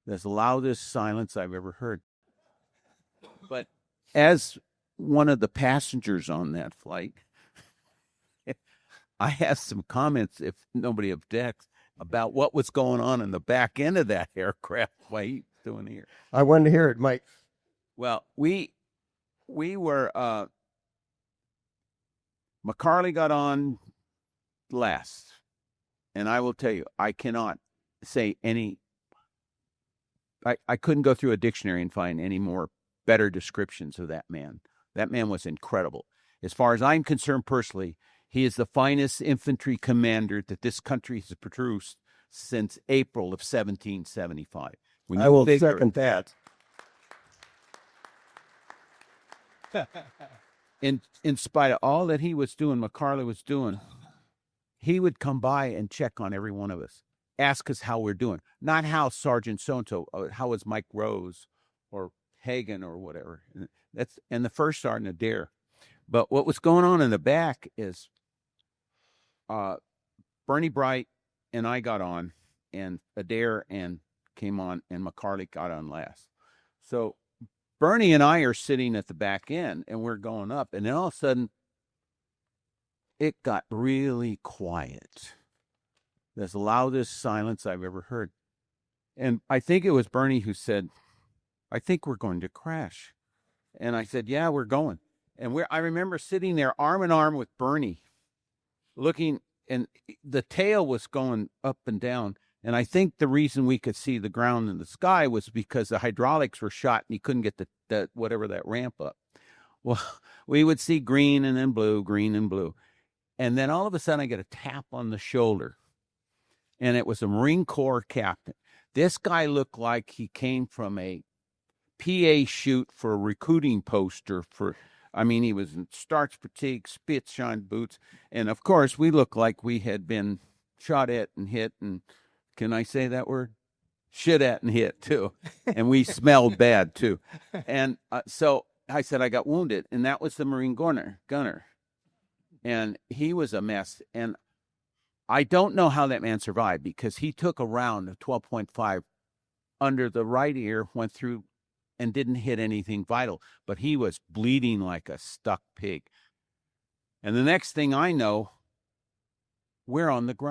That's the loudest silence I've ever heard. But as one of the passengers on that flight, I have some comments, if nobody objects, about what was going on in the back end of that aircraft while he was doing here. I wanted to hear it, Mike. Well, we were McCarley got on last, and I will tell you, I cannot say any. I couldn't go through a dictionary and find any more better descriptions of that man. That man was incredible. As far as I'm concerned personally, he is the finest infantry commander that this country has produced since April of 1775. I will second that. In spite of all that he was doing, McCarley was doing, he would come by and check on every one of us, ask us how we're doing. Not how Sergeant so-and-so, how is Mike Rose or Hagan or whatever. And the first sergeant Adair. But what was going on in the back is Bernie Bright and I got on, and Adair and came on, and McCarley got on last. So Bernie and I are sitting at the back end, and we're going up, and then all of a sudden, it got really quiet. That's the loudest silence I've ever heard. And I think it was Bernie who said, "I think we're going to crash." And I said, "Yeah, we're going." And I remember sitting there arm in arm with Bernie, looking, and the tail was going up and down. And I think the reason we could see the ground and the sky was because the hydraulics were shot and he couldn't get the whatever that ramp up. Well, we would see green and then blue, green and blue. And then all of a sudden I get a tap on the shoulder. And it was a Marine Corps captain. This guy looked like he came from a PA shoot for a recruiting poster he was in starch fatigue, spit shine boots. And of course, we looked like we had been shot at and hit. And can I say that word? Shit at and hit too. And we smelled bad too. And so I said, I got wounded. And that was the Marine gunner. And he was a mess. And I don't know how that man survived, because he took a round of 12.5 under the right ear, went through and didn't hit anything vital, but he was bleeding like a stuck pig. And the next thing I know, we're on the ground.